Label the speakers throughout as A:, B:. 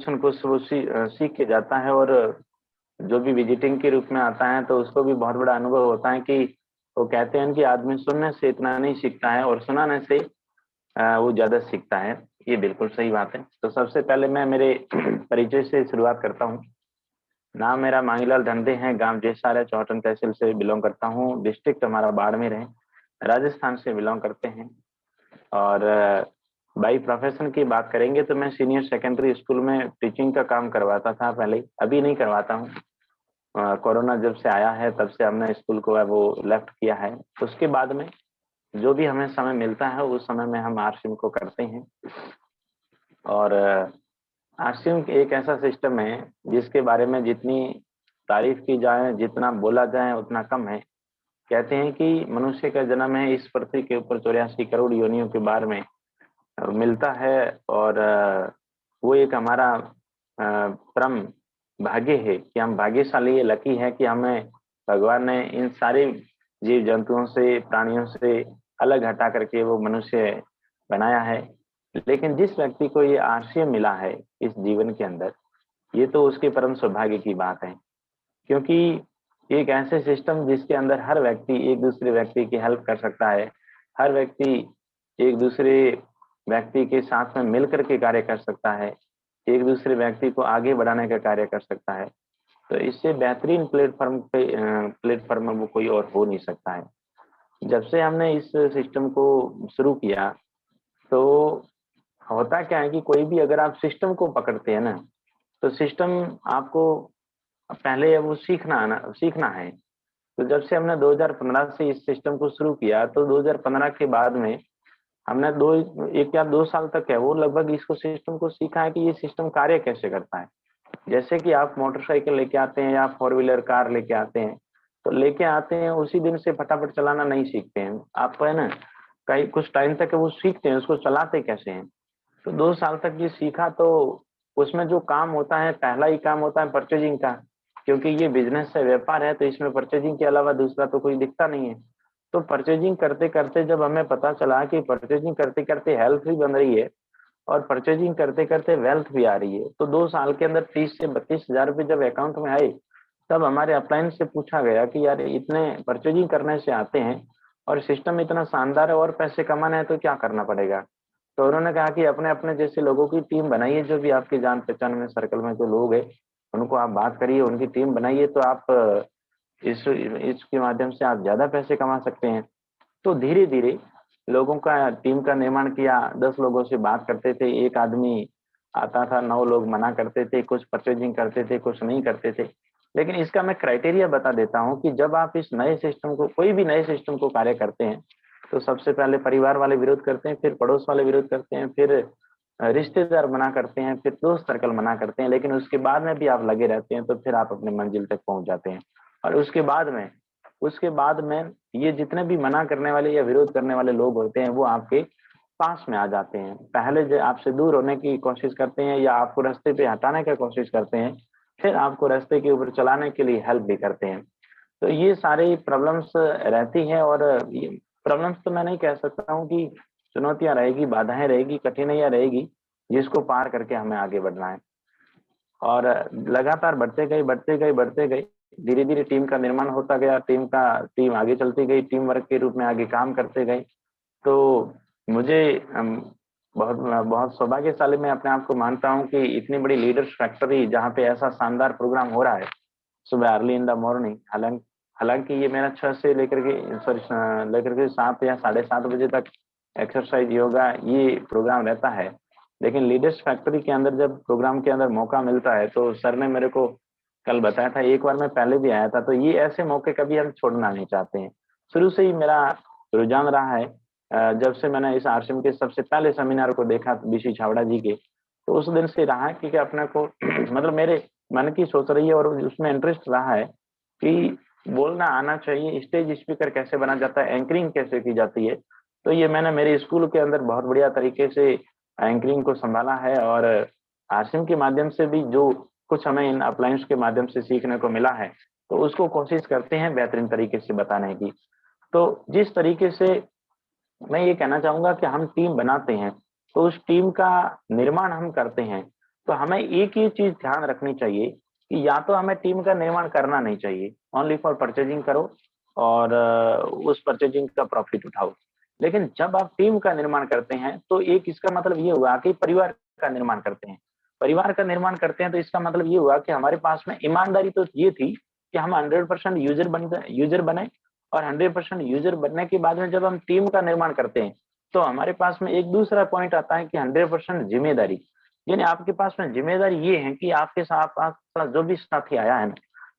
A: न कुछ वो सीख के जाता है। और जो भी विजिटिंग के रूप में आता है तो उसको भी बहुत बड़ा अनुभव होता है कि वो कहते हैं कि आदमी सुनने से इतना नहीं सीखता है और सुनाने से वो ज्यादा सीखता है। ये बिल्कुल सही बात है। तो सबसे पहले मैं मेरे परिचय से शुरुआत करता हूँ। नाम मेरा मांगीलाल धंधे है, गांव जेसार है, चौहटन तहसील से बिलोंग करता हूँ। डिस्ट्रिक्ट हमारा बाड़मेर है, राजस्थान से बिलोंग करते हैं। और बाई प्रोफेशन की बात करेंगे तो मैं सीनियर सेकेंडरी स्कूल में टीचिंग का काम करवाता था पहले, अभी नहीं करवाता हूँ। कोरोना जब से आया है तब से हमने स्कूल को वो लेफ्ट किया है। उसके बाद में जो भी हमें समय मिलता है उस समय में हम आरसीएम को करते हैं। और आरसीएम एक ऐसा सिस्टम है जिसके बारे में जितनी तारीफ की जाए, जितना बोला जाए उतना कम है। कहते हैं कि मनुष्य का जन्म है इस पृथ्वी के ऊपर 84 करोड़ योनियों के बारे में मिलता है। और वो एक हमारा परम भाग्य है कि हम भाग्यशाली है, लकी है कि हमें भगवान ने इन सारे जीव जंतुओं से, प्राणियों से अलग हटा करके वो मनुष्य बनाया है। लेकिन जिस व्यक्ति को ये आरसीएम मिला है इस जीवन के अंदर, ये तो उसके परम सौभाग्य की बात है। क्योंकि एक ऐसे सिस्टम जिसके अंदर हर व्यक्ति एक दूसरे व्यक्ति की हेल्प कर सकता है, हर व्यक्ति एक दूसरे व्यक्ति के साथ में मिलकर के कार्य कर सकता है, एक दूसरे व्यक्ति को आगे बढ़ाने का कार्य कर सकता है। तो इससे बेहतरीन प्लेटफॉर्म वो कोई और हो नहीं सकता है। जब से हमने इस सिस्टम को शुरू किया तो होता क्या है कि कोई भी अगर आप सिस्टम को पकड़ते हैं ना, तो सिस्टम आपको पहले वो सीखना है। तो जब से हमने 2015 से इस सिस्टम को शुरू किया तो 2015 के बाद में हमने 1 या 2 साल तक है वो लगभग इसको सिस्टम को सीखा है कि ये सिस्टम कार्य कैसे करता है। जैसे कि आप मोटरसाइकिल लेके आते हैं या 4 व्हीलर कार लेके आते हैं, तो लेके आते हैं उसी दिन से फटाफट चलाना नहीं सीखते हैं आप, है ना। कई कुछ टाइम तक वो सीखते हैं, उसको चलाते कैसे हैं। तो 2 साल तक ये सीखा तो उसमें जो काम होता है, पहला ही काम होता है परचेजिंग का। क्योंकि ये बिजनेस है, व्यापार है, तो इसमें परचेजिंग के अलावा दूसरा तो कोई दिखता नहीं है। तो परचेजिंग करते करते जब हमें पता चला कि परचेजिंग करते करते हेल्थ भी बन रही है और परचेजिंग करते करते वेल्थ भी आ रही है, तो 2 साल के अंदर 30 से 32 हजार रुपये जब अकाउंट में आए, तब हमारे अपलाइन से पूछा गया कि यार इतने परचेजिंग करने से आते हैं और सिस्टम इतना शानदार है और पैसे कमाना है तो क्या करना पड़ेगा। तो उन्होंने कहा कि अपने अपने जैसे लोगों की टीम बनाइए, जो भी आपकी जान पहचान में सर्कल में जो लोग हैं उनको आप बात करिए, उनकी टीम बनाइए, तो आप इसके माध्यम से आप ज्यादा पैसे कमा सकते हैं। तो धीरे धीरे लोगों का टीम का निर्माण किया। 10 लोगों से बात करते थे, एक आदमी आता था, 9 लोग मना करते थे, कुछ परचेजिंग करते थे, कुछ नहीं करते थे। लेकिन इसका मैं क्राइटेरिया बता देता हूँ कि जब आप इस नए सिस्टम को, कोई भी नए सिस्टम को कार्य करते हैं, तो सबसे पहले परिवार वाले विरोध करते हैं, फिर पड़ोस वाले विरोध करते हैं, फिर रिश्तेदार मना करते हैं, फिर दोस्त सर्कल मना करते हैं। लेकिन उसके बाद में भी आप लगे रहते हैं तो फिर आप अपने मंजिल तक पहुंच जाते हैं। और उसके बाद में ये जितने भी मना करने वाले या विरोध करने वाले लोग होते हैं वो आपके पास में आ जाते हैं। पहले जो आपसे दूर होने की कोशिश करते हैं या आपको रास्ते पे हटाने की कोशिश करते हैं, फिर आपको रास्ते के ऊपर चलाने के लिए हेल्प भी करते हैं। तो ये सारी प्रॉब्लम्स रहती हैं। और ये प्रॉब्लम्स तो मैं नहीं कह सकता हूँ कि चुनौतियां रहेगी, बाधाएं रहेगी, कठिनाइयां रहेगी, जिसको पार करके हमें आगे बढ़ना है। और लगातार बढ़ते गए, धीरे धीरे टीम का निर्माण होता गया, टीम आगे चलती गई, टीम वर्क के रूप में आगे काम करते गए। तो मुझे बहुत बहुत सौभाग्यशाली मैं अपने आप को मानता हूँ कि इतनी बड़ी लीडर्स फैक्ट्री जहाँ पे ऐसा शानदार प्रोग्राम हो रहा है सुबह अर्ली इन द मॉर्निंग। हालांकि हालांकि ये मेरा 6 से लेकर के 7 या 7:30 बजे तक एक्सरसाइज, योगा, ये प्रोग्राम रहता है। लेकिन लीडर्स फैक्ट्री के अंदर जब प्रोग्राम के अंदर मौका मिलता है तो सर ने मेरे को कल बताया था, एक बार मैं पहले भी आया था, तो ये ऐसे मौके कभी हम छोड़ना नहीं चाहते हैं। शुरू से ही मेरा रुझान रहा है। जब से मैंने इस आश्रम के सबसे पहले सेमिनार को देखा बीसी छावड़ा जी के, तो उस दिन से रहा है कि अपने को मतलब मेरे मन की सोच रही है और उसमें इंटरेस्ट रहा है कि बोलना आना चाहिए, स्टेज स्पीकर कैसे बना जाता है, एंकरिंग कैसे की जाती है। तो ये मैंने मेरे स्कूल के अंदर बहुत बढ़िया तरीके से एंकरिंग को संभाला है। और आश्रम के माध्यम से भी जो कुछ हमें इन अपलायंस के माध्यम से सीखने को मिला है, तो उसको कोशिश करते हैं बेहतरीन तरीके से बताने की। तो जिस तरीके से मैं ये कहना चाहूंगा कि हम टीम बनाते हैं, तो उस टीम का निर्माण हम करते हैं। तो हमें एक ही चीज ध्यान रखनी चाहिए कि या तो हमें टीम का निर्माण करना नहीं चाहिए, ओनली फॉर परचेजिंग करो और उस परचेजिंग का प्रॉफिट उठाओ। लेकिन जब आप टीम का निर्माण करते हैं तो एक इसका मतलब ये हुआ कि परिवार का निर्माण करते हैं। परिवार का निर्माण करते हैं तो इसका मतलब ये हुआ कि हमारे पास में ईमानदारी तो ये थी कि हम 100% यूजर बने, और 100% यूजर बनने के बाद में जब हम टीम का निर्माण करते हैं तो हमारे पास में एक दूसरा पॉइंट आता है कि 100% जिम्मेदारी। यानी आपके पास में जिम्मेदारी ये है कि आपके साथ जो भी साथी आया है ना,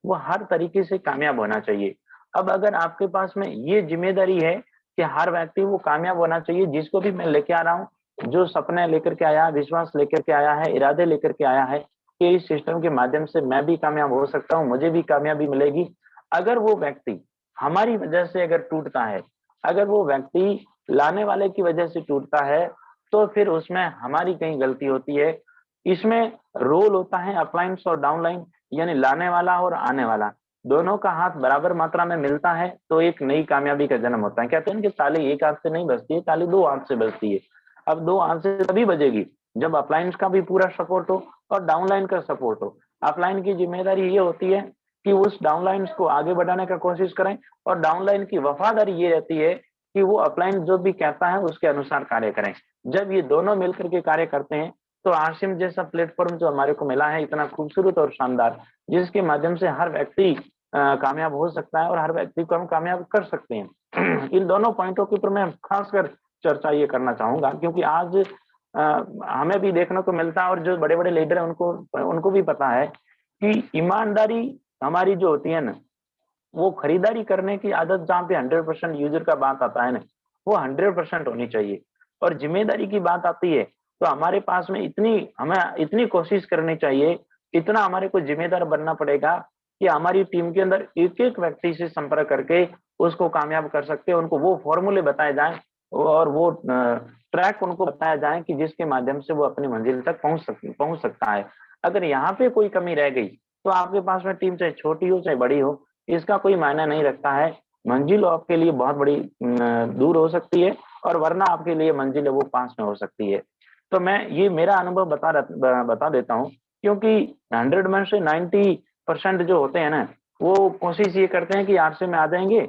A: वो हर तरीके से कामयाब होना चाहिए। अब अगर आपके पास में ये जिम्मेदारी है कि हर व्यक्ति वो कामयाब होना चाहिए, जिसको भी मैं लेके आ रहा हूँ, जो सपने लेकर के आया, विश्वास लेकर के आया है, इरादे लेकर के आया है कि इस सिस्टम के माध्यम से मैं भी कामयाब हो सकता हूँ, मुझे भी कामयाबी मिलेगी। अगर वो व्यक्ति हमारी वजह से अगर टूटता है, अगर वो व्यक्ति लाने वाले की वजह से टूटता है, तो फिर उसमें हमारी कहीं गलती होती है। इसमें रोल होता है अपलाइन और डाउनलाइन, यानी लाने वाला और आने वाला, दोनों का हाथ बराबर मात्रा में मिलता है तो एक नई कामयाबी का जन्म होता है। कहते हैं कि ताली एक हाथ से नहीं बजती है, ताली दो हाथ से बजती है। अब दो हाथ से तभी बजेगी जब अपलाइंस का भी पूरा सपोर्ट हो और डाउनलाइन का सपोर्ट हो। अपलाइन की जिम्मेदारी ये होती है कि उस डाउनलाइंस को आगे बढ़ाने का कोशिश करें, और डाउनलाइन की वफादारी ये रहती है कि वो अपलाइन जो भी कहता है उसके अनुसार कार्य करें। जब ये दोनों मिलकर के कार्य करते हैं तो आसिम जैसा प्लेटफॉर्म जो हमारे को मिला है, इतना खूबसूरत और शानदार, जिसके माध्यम से हर व्यक्ति कामयाब हो सकता है और हर व्यक्ति को हम कामयाब कर सकते हैं। इन दोनों पॉइंटों के ऊपर मैं खासकर चर्चा ये करना चाहूंगा, क्योंकि आज हमें भी देखने को मिलता है और जो बड़े बड़े लीडर हैं उनको उनको भी पता है कि ईमानदारी हमारी जो होती है ना, वो खरीदारी करने की आदत जहाँ पे 100% यूजर का बात आता है ना, वो 100% होनी चाहिए। और जिम्मेदारी की बात आती है तो हमारे पास में हमें इतनी कोशिश करनी चाहिए, इतना हमारे को जिम्मेदार बनना पड़ेगा कि हमारी टीम के अंदर एक एक व्यक्ति से संपर्क करके उसको कामयाब कर सकते हैं। उनको वो फॉर्मूले बताए जाएं और वो ट्रैक उनको बताया जाए कि जिसके माध्यम से वो अपनी मंजिल तक पहुंच सकता है। अगर यहाँ पे कोई कमी रह गई तो आपके पास में टीम चाहे छोटी हो चाहे बड़ी हो, इसका कोई मायना नहीं रखता है। मंजिल आपके लिए बहुत बड़ी दूर हो सकती है और वरना आपके लिए मंजिल है वो पास में हो सकती है। तो मैं ये मेरा अनुभव बता देता हूँ, क्योंकि 100 में से 90% जो होते हैं ना, वो कोशिश ये करते हैं कि आरसे में आ जाएंगे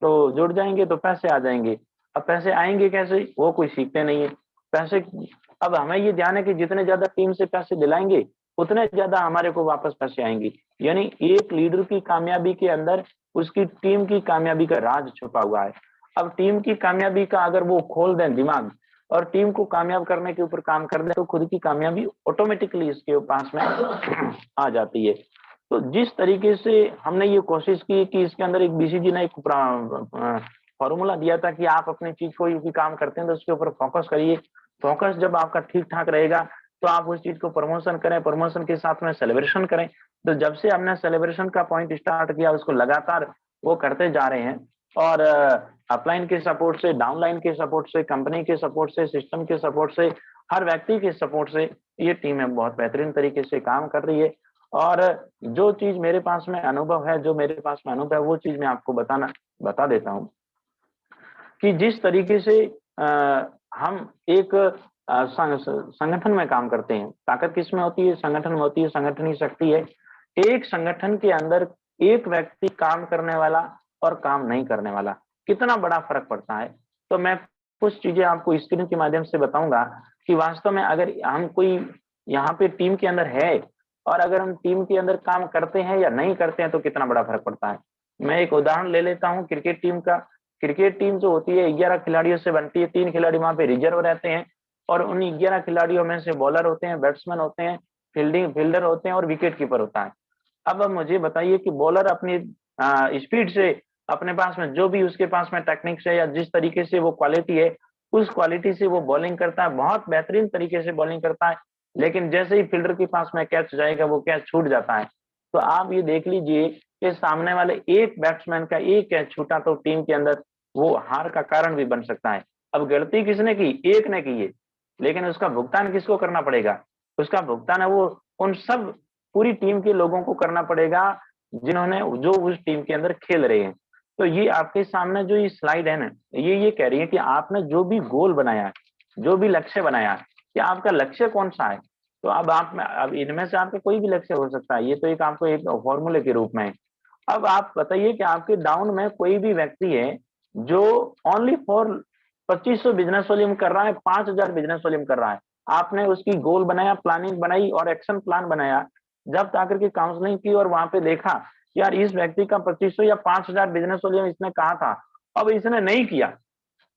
A: तो जुड़ जाएंगे तो पैसे आ जाएंगे। अब पैसे आएंगे कैसे, वो कोई सीखते नहीं है पैसे। अब हमें ये ध्यान है कि जितने ज्यादा टीम से पैसे दिलाएंगे उतने ज्यादा हमारे को वापस पैसे आएंगे। यानी एक लीडर की कामयाबी के अंदर उसकी टीम की कामयाबी का राज छुपा हुआ है। अब टीम की कामयाबी का अगर वो खोल दें दिमाग और टीम को कामयाब करने के ऊपर काम कर दें तो खुद की कामयाबी ऑटोमेटिकली इसके पास में आ जाती है। तो जिस तरीके से हमने ये कोशिश की कि इसके अंदर एक बीसीजी ने एक फॉर्मूला दिया था कि आप अपनी चीज कोई भी काम करते हैं तो उसके ऊपर फोकस करिए। फोकस जब आपका ठीक ठाक रहेगा तो आप उस चीज को प्रमोशन करें, प्रमोशन के साथ में सेलिब्रेशन करें। तो जब से हमने सेलिब्रेशन का पॉइंट स्टार्ट किया उसको लगातार वो करते जा रहे हैं, और अपलाइन के सपोर्ट से, डाउनलाइन के सपोर्ट से, कंपनी के सपोर्ट से, सिस्टम के सपोर्ट से, हर व्यक्ति के सपोर्ट से ये टीम है बहुत बेहतरीन तरीके से काम कर रही है। और जो चीज मेरे पास में अनुभव है, जो मेरे पास में अनुभव है, वो चीज मैं आपको बता देता हूँ कि जिस तरीके से हम एक संगठन में काम करते हैं। ताकत किस में होती है? संगठन में होती है। संगठन ही शक्ति है। एक संगठन के अंदर एक व्यक्ति काम करने वाला और काम नहीं करने वाला, कितना बड़ा फर्क पड़ता है। तो मैं कुछ चीजें आपको स्क्रीन के माध्यम से बताऊंगा कि वास्तव में अगर हम कोई यहाँ पे टीम के अंदर है और अगर हम टीम के अंदर काम करते हैं या नहीं करते हैं तो कितना बड़ा फर्क पड़ता है। मैं एक उदाहरण ले लेता हूँ क्रिकेट टीम का। क्रिकेट टीम जो होती है 11 खिलाड़ियों से बनती है। 3 खिलाड़ी वहां पे रिजर्व रहते हैं और उन 11 खिलाड़ियों में से बॉलर होते हैं, बैट्समैन होते हैं, फील्डर होते हैं और विकेट कीपर होता है। अब मुझे बताइए कि बॉलर अपनी स्पीड से, अपने पास में जो भी उसके पास में टेक्निक्स है या जिस तरीके से वो क्वालिटी है, उस क्वालिटी से वो बॉलिंग करता है, बहुत बेहतरीन तरीके से बॉलिंग करता है। लेकिन जैसे ही फील्डर के पास में कैच जाएगा वो कैच छूट जाता है। तो आप ये देख लीजिए कि सामने वाले एक बैट्समैन का एक कैच छूटा तो टीम के अंदर वो हार का कारण भी बन सकता है। अब गलती किसने की? एक ने की है, लेकिन उसका भुगतान किसको करना पड़ेगा? उसका भुगतान है वो उन सब पूरी टीम के लोगों को करना पड़ेगा जिन्होंने जो उस टीम के अंदर खेल रहे हैं। तो ये आपके सामने जो ये स्लाइड है ना, ये कह रही है कि आपने जो भी गोल बनाया है, जो भी लक्ष्य बनाया है, कि आपका लक्ष्य कौन सा है। तो अब इनमें से आपका कोई भी लक्ष्य हो सकता है, ये तो एक आपको एक फॉर्मूले के रूप में है। अब आप बताइए कि आपके डाउन में कोई भी व्यक्ति है जो ओनली फॉर 2500 बिजनेस वॉल्यूम कर रहा है, 5000 बिजनेस वॉल्यूम कर रहा है, आपने उसकी गोल बनाया, प्लानिंग बनाई और एक्शन प्लान बनाया, जब जाकर के काउंसलिंग की और वहां पे देखा यार इस व्यक्ति का 2500 या 5000 बिजनेस वॉल्यूम इसने कहा था, अब इसने नहीं किया,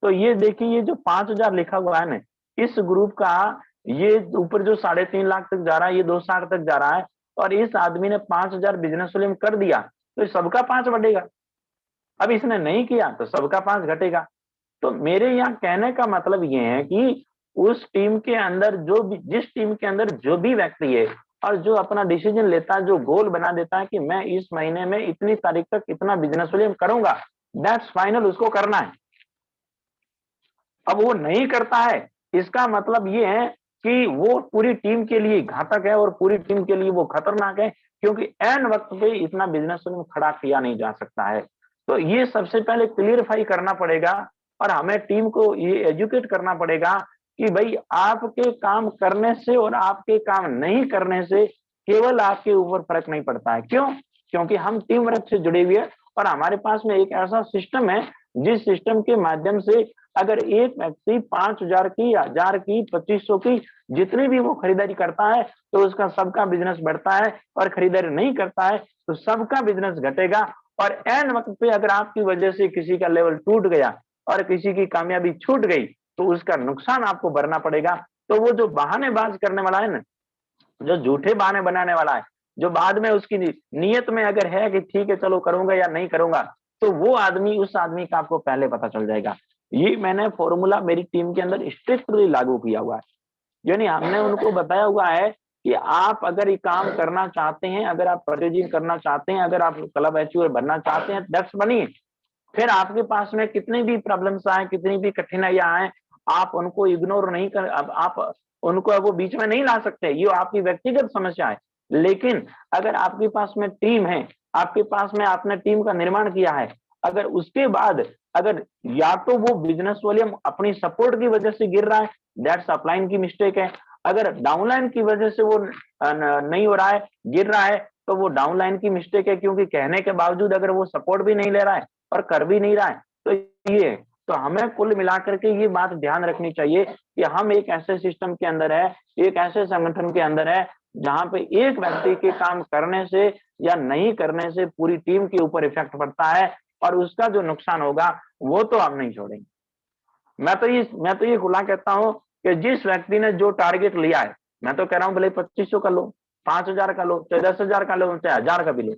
A: तो ये देखिए ये जो 5000 लिखा हुआ है ना, इस ग्रुप का ये ऊपर जो 3.5 लाख तक जा रहा है, ये 260 तक जा रहा है, और इस आदमी ने 5000 बिजनेस वॉल्यूम कर दिया, तो सबका 5 बढ़ेगा। अब इसने नहीं किया तो सबका 5 घटेगा। तो मेरे यहाँ कहने का मतलब ये है कि उस टीम के अंदर जिस टीम के अंदर जो भी व्यक्ति है और जो अपना डिसीजन लेता है, जो गोल बना देता है कि मैं इस महीने में इतनी तारीख तक इतना बिजनेस वॉल्यूम करूंगा, दैट्स फाइनल, उसको करना है। अब वो नहीं करता है, इसका मतलब ये है कि वो पूरी टीम के लिए घातक है और पूरी टीम के लिए वो खतरनाक है, क्योंकि एन वक्त पे इतना बिजनेस में खड़ा किया नहीं जा सकता है। तो ये सबसे पहले क्लियरफाई करना पड़ेगा और हमें टीम को ये एजुकेट करना पड़ेगा कि भाई आपके काम करने से और आपके काम नहीं करने से केवल आपके ऊपर फर्क नहीं पड़ता है। क्यों? क्योंकि हम टीम वर्क से जुड़े हुए हैं और हमारे पास में एक ऐसा सिस्टम है जिस सिस्टम के माध्यम से अगर एक व्यक्ति 5000 की, 1000 की, 2500 की जितनी भी वो खरीदारी करता है तो उसका सबका बिजनेस बढ़ता है, और खरीदारी नहीं करता है तो सबका बिजनेस घटेगा। और एन वक्त पे अगर आपकी वजह से किसी का लेवल टूट गया और किसी की कामयाबी छूट गई तो उसका नुकसान आपको भरना पड़ेगा। तो वो जो बहानेबाज करने वाला है ना, जो झूठे बहाने बनाने वाला है, जो बाद में उसकी नीयत में अगर है कि ठीक है चलो करूंगा या नहीं करूंगा, तो वो आदमी, उस आदमी का आपको पहले पता चल जाएगा। ये मैंने फॉर्मूला मेरी टीम के अंदर स्ट्रिक्टली लागू किया हुआ है, यानी हमने उनको बताया हुआ है कि आप अगर ये काम करना चाहते हैं, अगर आप परचेजिंग करना चाहते हैं, अगर आप क्लब एचयूआर बनना चाहते हैं, दक्ष बनिए। फिर आपके पास में कितनी भी प्रॉब्लम्स आए, कितनी भी कठिनाइयां आए, आप उनको इग्नोर नहीं कर, अब आप उनको वो बीच में नहीं ला सकते, ये आपकी व्यक्तिगत समस्या है। लेकिन अगर आपके पास में टीम है, आपके पास में आपने टीम का निर्माण किया है, अगर उसके बाद अगर या तो वो बिजनेस वॉल्यूम अपनी सपोर्ट की वजह से गिर रहा है, दैट्स अपलाइन की मिस्टेक है। अगर डाउनलाइन की वजह से वो नहीं हो रहा है, गिर रहा है, तो वो डाउनलाइन की मिस्टेक है, क्योंकि कहने के बावजूद अगर वो सपोर्ट भी नहीं ले रहा है और कर भी नहीं रहा है, तो ये, तो हमें कुल मिलाकर के ये बात ध्यान रखनी चाहिए कि हम एक ऐसे सिस्टम के अंदर है, एक ऐसे संगठन के अंदर है जहां पे एक व्यक्ति के काम करने से या नहीं करने से पूरी टीम के ऊपर इफेक्ट पड़ता है, और उसका जो नुकसान होगा वो तो हम नहीं छोड़ेंगे। मैं तो ये खुला कहता हूं कि जिस व्यक्ति ने जो टारगेट लिया है, मैं तो कह रहा हूं भले 2500 का लो, 5000 का लो, चाहे 10,000 का लो, चाहे 1000 का भी लो,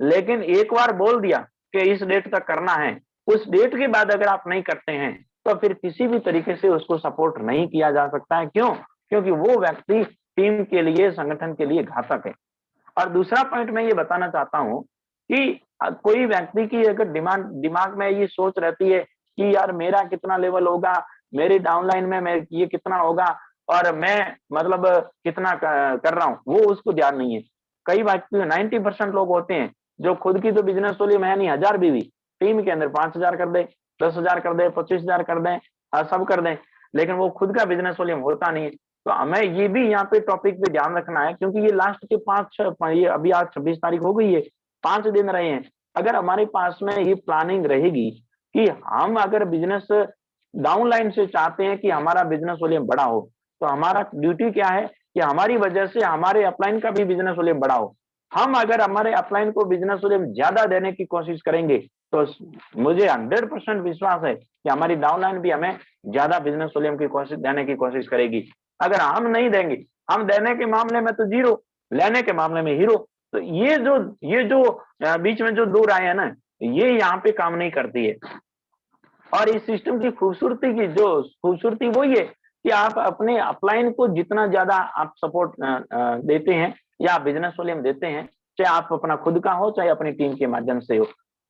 A: लेकिन एक बार बोल दिया कि इस डेट तक करना है, उस डेट के बाद अगर आप नहीं करते हैं तो फिर किसी भी तरीके से उसको सपोर्ट नहीं किया जा सकता है। क्यों? क्योंकि वो व्यक्ति टीम के लिए, संगठन के लिए घातक है। और दूसरा पॉइंट मैं ये बताना चाहता हूं कि कोई व्यक्ति की अगर दिमाग में ये सोच रहती है कि यार मेरा कितना लेवल होगा, मेरी डाउनलाइन में मैं ये कितना होगा, और मैं मतलब कितना कर रहा हूं, वो उसको ध्यान नहीं है। कई व्यक्ति 90% लोग होते हैं जो खुद की तो बिजनेस वॉल्यूम है नहीं, 1000 भी टीम के अंदर 5000 कर दे, 10,000 कर दे, 25,000 कर दें, सब कर दें, लेकिन वो खुद का बिजनेस वॉल्यूम होता नहीं है। तो हमें ये भी यहाँ पे टॉपिक पे ध्यान रखना है, क्योंकि ये लास्ट के 5-6, ये अभी आज 26 तारीख हो गई है, 5 दिन रहे हैं। अगर हमारे पास में ये प्लानिंग रहेगी कि हम अगर बिजनेस डाउनलाइन से चाहते हैं कि हमारा बिजनेस वॉल्यूम बड़ा हो, तो हमारा ड्यूटी क्या है कि हमारी वजह से हमारे अपलाइन का भी बिजनेस वॉल्यूम बड़ा हो। हम अगर हमारे अपलाइन को बिजनेस वॉल्यूम ज्यादा देने की कोशिश करेंगे तो मुझे 100% विश्वास है कि हमारी डाउनलाइन भी हमें ज्यादा बिजनेस वॉल्यूम की कोशिश देने की कोशिश करेगी। अगर हम नहीं देंगे, हम देने के मामले में तो जीरो, लेने के मामले में हीरो। तो ये जो बीच में जो दो राय है ना, ये यहाँ पे काम नहीं करती है। और इस सिस्टम की खूबसूरती की जो खूबसूरती वो ये कि आप अपने अपलाइन को जितना ज्यादा आप सपोर्ट देते हैं या बिजनेस वॉल्यूम देते हैं, चाहे आप अपना खुद का हो चाहे अपनी टीम के माध्यम से हो,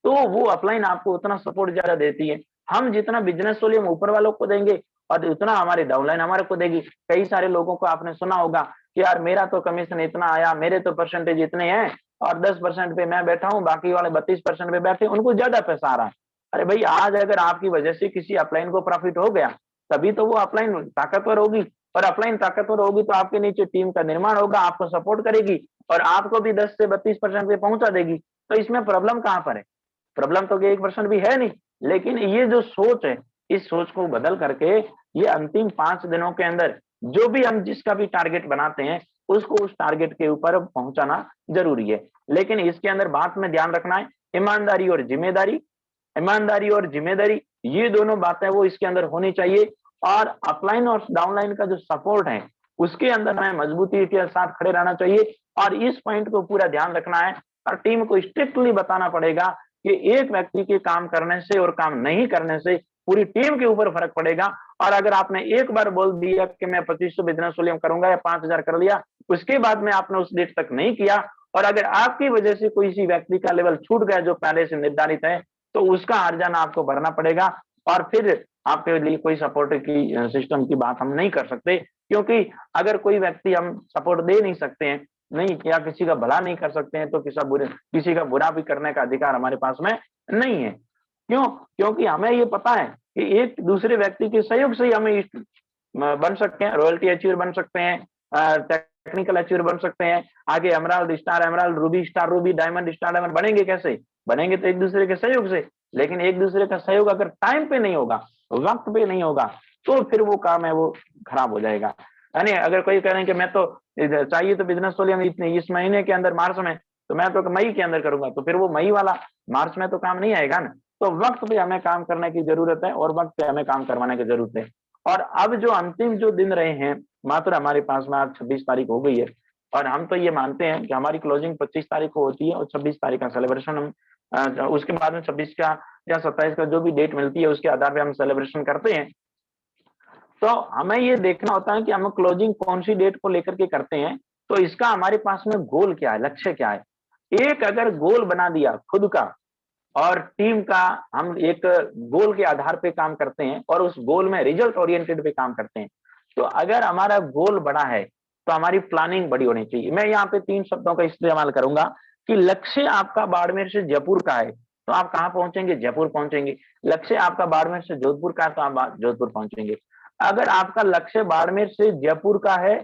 A: तो वो अपलाइन आपको उतना सपोर्ट ज्यादा देती है। हम जितना बिजनेस वॉल्यूम ऊपर वालों को देंगे और उतना हमारी डाउनलाइन हमारे को देगी। कई सारे लोगों को आपने सुना होगा कि यार मेरा तो कमीशन इतना आया, मेरे तो परसेंटेज इतने हैं, और 10% पे मैं बैठा हूँ, बाकी वाले 32% पे बैठे, उनको ज्यादा पैसा आ रहा है। अरे भाई, आज अगर आपकी वजह से किसी अपलाइन को प्रॉफिट हो गया, तभी तो वो अपलाइन ताकतवर होगी। और अपलाइन ताकतवर होगी तो आपके नीचे टीम का निर्माण होगा, आपको सपोर्ट करेगी और आपको भी 10 से 32% पे पहुंचा देगी। तो इसमें प्रॉब्लम कहां पर है? प्रॉब्लम तो 1% भी है नहीं। लेकिन ये जो सोच है, इस सोच को बदल करके ये अंतिम 5 दिनों के अंदर जो भी हम जिसका भी टारगेट बनाते हैं, उसको उस टारगेट के ऊपर पहुंचाना जरूरी है। लेकिन इसके अंदर बात में ध्यान रखना है, ईमानदारी और जिम्मेदारी, ईमानदारी और जिम्मेदारी, ये दोनों बातें वो इसके अंदर होनी चाहिए। और अपलाइन और डाउनलाइन का जो सपोर्ट है, उसके अंदर हमें मजबूती के साथ खड़े रहना चाहिए और इस पॉइंट को पूरा ध्यान रखना है और टीम को स्ट्रिक्टली बताना पड़ेगा कि एक व्यक्ति के काम करने से और काम नहीं करने से पूरी टीम के ऊपर फर्क पड़ेगा। और अगर आपने एक बार बोल दिया कि मैं 2500 बिजनेस वॉल्यूम करूंगा या 5000 कर लिया, उसके बाद में आपने उस डेट तक नहीं किया और अगर आपकी वजह से कोई सी व्यक्ति का लेवल छूट गया जो पहले से निर्धारित है, तो उसका हर्जाना आपको भरना पड़ेगा। और फिर आपके लिए कोई सपोर्ट की सिस्टम की बात हम नहीं कर सकते, क्योंकि अगर कोई व्यक्ति हम सपोर्ट दे नहीं सकते हैं, नहीं या किसी का भला नहीं कर सकते हैं, तो किसी का बुरा भी करने का अधिकार हमारे पास में नहीं है। क्यों? क्योंकि हमें ये पता है कि एक दूसरे व्यक्ति के सहयोग से ही हमें बन सकते हैं, रॉयल्टी अचीवर बन सकते हैं, टेक्निकल अचीवर बन सकते हैं, आगे emerald star emerald, Ruby star Ruby, diamond star diamond बनेंगे कैसे? बनेंगे तो एक दूसरे के सहयोग से। लेकिन एक दूसरे का सहयोग अगर टाइम पे नहीं होगा, वक्त पे नहीं होगा, तो फिर वो काम है वो खराब हो जाएगा। यानी अगर कोई कह रहे हैं कि मैं तो चाहिए तो बिजनेस वॉल्यूम इतने इस महीने के अंदर मार्च में, तो मैं तो मई के अंदर करूंगा, तो फिर वो मई वाला मार्च में तो काम नहीं आएगा ना। तो वक्त पे हमें काम करने की जरूरत है और वक्त पे हमें काम करवाने की जरूरत है। और अब जो अंतिम जो दिन रहे हैं, मात्र हमारे पास में आज 26 तारीख हो गई है और हम तो ये मानते हैं कि हमारी क्लोजिंग 25 तारीख को होती है और 26 तारीख का सेलिब्रेशन हम उसके बाद में 26 का या 27 का जो भी डेट मिलती है उसके आधार पे हम सेलिब्रेशन करते हैं। तो हमें ये देखना होता है कि हम क्लोजिंग कौन सी डेट को लेकर के करते हैं, तो इसका हमारे पास में गोल क्या है, लक्ष्य क्या है। एक अगर गोल बना दिया खुद का और टीम का, हम एक गोल के आधार पे काम करते हैं और उस गोल में रिजल्ट ओरिएंटेड पे काम करते हैं। तो अगर हमारा गोल बड़ा है तो हमारी प्लानिंग बड़ी होनी चाहिए। मैं यहाँ पे 3 शब्दों का इस्तेमाल करूंगा कि लक्ष्य आपका बाड़मेर से जयपुर का है तो आप कहाँ पहुंचेंगे? जयपुर पहुंचेंगे। लक्ष्य आपका बाड़मेर से जोधपुर का है तो आप जोधपुर पहुंचेंगे। अगर आपका लक्ष्य बाड़मेर से जयपुर का है,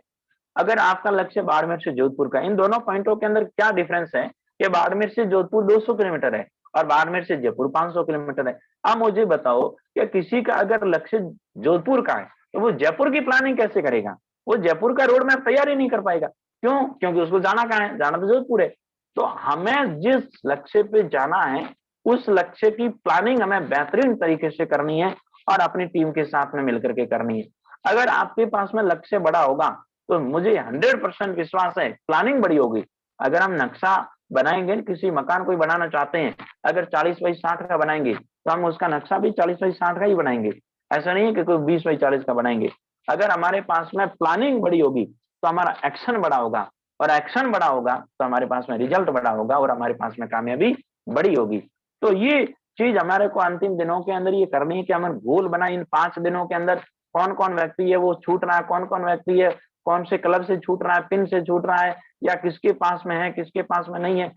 A: अगर आपका लक्ष्य बाड़मेर से जोधपुर का, इन दोनों पॉइंटों के अंदर क्या डिफरेंस है कि बाड़मेर से जोधपुर 200 किलोमीटर है और बाड़मेर से जयपुर 500 किलोमीटर है। अब मुझे बताओ कि किसी का अगर लक्ष्य जोधपुर का है तो वो जयपुर की प्लानिंग कैसे करेगा? वो जयपुर का रोड मैप तैयार ही नहीं कर पाएगा। क्यों? क्योंकि उसको जाना कहाँ है? जाना तो जोधपुर है। तो हमें जिस लक्ष्य पे जाना है उस लक्ष्य की प्लानिंग हमें बेहतरीन तरीके से करनी है और अपनी टीम के साथ में मिलकर के करनी है। अगर आपके पास में लक्ष्य बड़ा होगा तो मुझे 100% विश्वास है प्लानिंग बड़ी होगी। अगर हम नक्शा बनाएंगे, किसी मकान को बनाना चाहते हैं, अगर 40 बाई 60 का बनाएंगे तो हम उसका नक्शा भी 40 बाई 60 का ही बनाएंगे। ऐसा नहीं है कि कोई 20 बाई 40 का बनाएंगे। अगर हमारे पास में प्लानिंग बड़ी होगी तो हमारा एक्शन बड़ा होगा और एक्शन बड़ा होगा तो हमारे पास में रिजल्ट बड़ा होगा और हमारे पास में कामयाबी बड़ी होगी। तो ये चीज हमारे को अंतिम दिनों के अंदर ये करनी है कि हमें गोल बनाए इन 5 दिनों के अंदर कौन कौन व्यक्ति है वो छूट रहा है, कौन कौन व्यक्ति है कौन से क्लब से छूट रहा है, पिन से छूट रहा है या किसके पास में है किसके पास में नहीं है।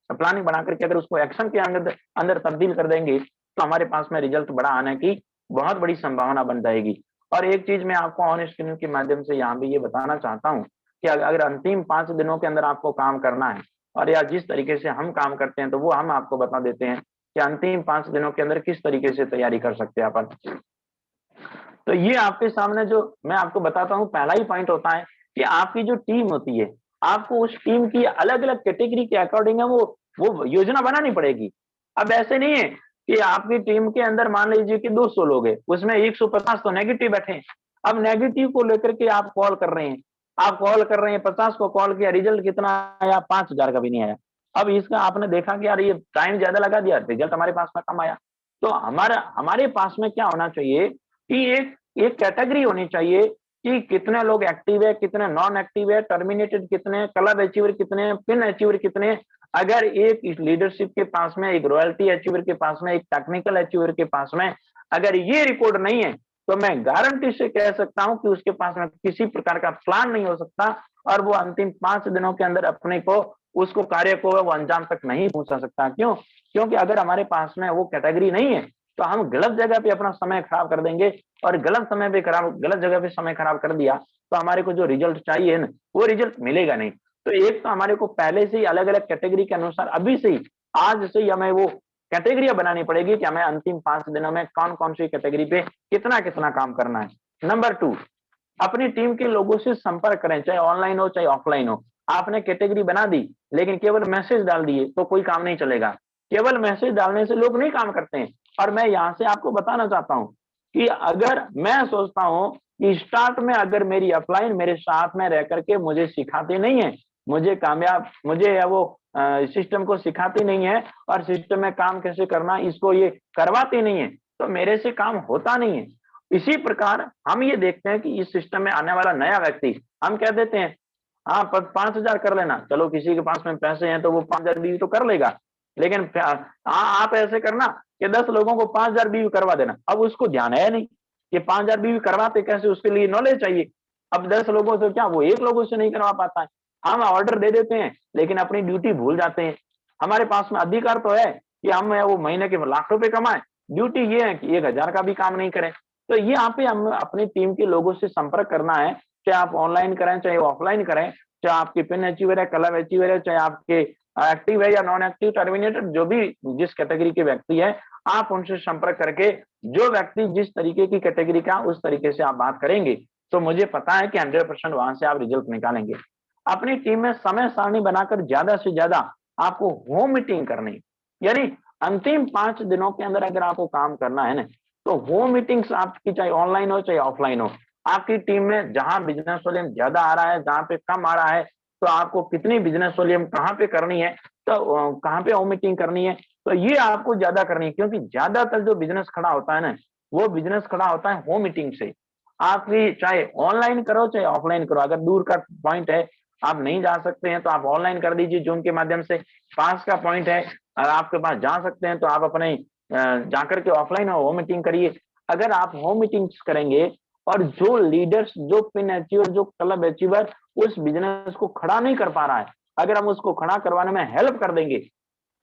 A: प्लानिंग बना करके अगर उसको एक्शन के अंदर तब्दील कर देंगे तो हमारे पास में रिजल्ट बड़ा आने की बहुत बड़ी संभावना बन जाएगी। और एक चीज मैं आपको ऑन स्क्रीन के माध्यम से यहाँ भी ये बताना चाहता हूँ कि अगर अंतिम 5 दिनों के अंदर आपको काम करना है और या जिस तरीके से हम काम करते हैं तो वो हम आपको बता देते हैं कि अंतिम 5 दिनों के अंदर किस तरीके से तैयारी कर सकते हैं अपन। तो ये आपके सामने जो मैं आपको बताता हूँ पहला ही पॉइंट होता है कि आपकी जो टीम होती है आपको उस टीम की अलग अलग कैटेगरी के अकॉर्डिंग है वो योजना बनानी पड़ेगी। अब ऐसे नहीं है कि आपकी टीम के अंदर मान लीजिए कि 200 लोग हैं, उसमें 150 तो नेगेटिव बैठे। अब नेगेटिव को लेकर के आप कॉल कर रहे हैं, 50 को कॉल किया, रिजल्ट कितना आया? 5000 का भी नहीं आया। अब इसका आपने देखा कि यार ये टाइम ज्यादा लगा दिया, रिजल्ट हमारे पास में कम आया। तो हमारे पास में क्या होना चाहिए कि एक कैटेगरी होनी चाहिए कि कितने लोग एक्टिव है, कितने नॉन एक्टिव है, टर्मिनेटेड कितने, क्लब अचीवर कितने, पिन अचीवर कितने। अगर एक लीडरशिप के पास में, एक रॉयल्टी अचीवर के पास में, एक टेक्निकल अचीवर के पास में अगर ये रिकॉर्ड नहीं है तो मैं गारंटी से कह सकता हूं कि उसके पास में किसी प्रकार का प्लान नहीं हो सकता और वो अंतिम 5 दिनों के अंदर अपने को उसको कार्य को वो अंजाम तक नहीं पहुंचा सकता। क्यों? क्योंकि अगर हमारे पास में वो कैटेगरी नहीं है तो हम गलत जगह पे अपना समय खराब कर देंगे, और गलत समय पे गलत जगह पे समय खराब कर दिया तो हमारे को जो रिजल्ट चाहिए ना वो रिजल्ट मिलेगा नहीं। तो एक तो हमारे को पहले से ही अलग अलग कैटेगरी के अनुसार अभी से ही, आज से ही हमें वो कैटेगरियां बनानी पड़ेगी कि हमें अंतिम 5 दिनों में कौन कौन सी कैटेगरी पे कितना कितना काम करना है। नंबर 2, अपनी टीम के लोगों से संपर्क करें, चाहे ऑनलाइन हो चाहे ऑफलाइन हो। आपने कैटेगरी बना दी लेकिन केवल मैसेज डाल दिए तो कोई काम नहीं चलेगा। केवल मैसेज डालने से लोग नहीं काम करते हैं। और मैं यहां से आपको बताना चाहता हूं कि अगर मैं सोचता हूं कि स्टार्ट में अगर मेरी अपलाइन मेरे साथ में रह करके मुझे सिखाती नहीं है, मुझे या वो सिस्टम को सिखाती नहीं है और सिस्टम में काम कैसे करना इसको ये करवाती नहीं है, तो मेरे से काम होता नहीं है। इसी प्रकार हम ये देखते हैं कि इस सिस्टम में आने वाला नया व्यक्ति, हम कह देते हैं हाँ 5,000 कर लेना, चलो किसी के पास में पैसे हैं तो वो 5,000 बीवी तो कर लेगा। लेकिन आप ऐसे करना कि 10 लोगों को 5,000 बीवी करवा देना। अब उसको ध्यान है नहीं कि 5,000 बीवी करवाते कैसे, उसके लिए नॉलेज चाहिए। अब 10 लोगों से क्या वो 1 लोगों से नहीं करवा पाता है। हम ऑर्डर दे देते हैं लेकिन अपनी ड्यूटी भूल जाते हैं। हमारे पास में अधिकार तो है कि हम वो महीने के लाख रुपए कमाएं, ड्यूटी ये है कि 1,000 का भी काम नहीं करें। तो ये यहाँ पे हम अपनी टीम के लोगों से संपर्क करना है, चाहे आप ऑनलाइन करें चाहे ऑफलाइन करें, चाहे आपके पिन अचीवर है, कलर अचीवर है, चाहे आपके एक्टिव है या नॉन एक्टिव टर्मिनेटर, जो भी जिस कैटेगरी के व्यक्ति है, आप उनसे संपर्क करके जो व्यक्ति जिस तरीके की कैटेगरी का उस तरीके से आप बात करेंगे तो मुझे पता है कि 100% वहां से आप रिजल्ट निकालेंगे। अपनी टीम में समय सारणी बनाकर ज्यादा से ज्यादा आपको होम मीटिंग करनी, यानी अंतिम 5 दिनों के अंदर अगर आपको काम करना है ना तो होम मीटिंग्स आपकी चाहे ऑनलाइन हो चाहे ऑफलाइन हो, आपकी टीम में जहां बिजनेस वॉल्यूम ज्यादा आ रहा है जहां पे कम आ रहा है तो आपको कितनी बिजनेस वॉल्यूम कहां पे करनी है, तो कहां पे होम मीटिंग करनी है, तो ये आपको ज्यादा करनी है। क्योंकि ज्यादातर जो बिजनेस खड़ा होता है ना वो बिजनेस खड़ा होता है होम मीटिंग से। आपकी चाहे ऑनलाइन करो चाहे ऑफलाइन करो, अगर दूर का पॉइंट है आप नहीं जा सकते हैं तो आप ऑनलाइन कर दीजिए जूम के माध्यम से। पास का पॉइंट है और आपके पास जा सकते हैं तो आप अपने जाकर के ऑफलाइन होम मीटिंग करिए। अगर आप होम मीटिंग्स करेंगे और जो लीडर्स, जो पिन अचीवर, जो क्लब अचीवर उस बिजनेस को खड़ा नहीं कर पा रहा है, अगर हम उसको खड़ा करवाने में हेल्प कर देंगे,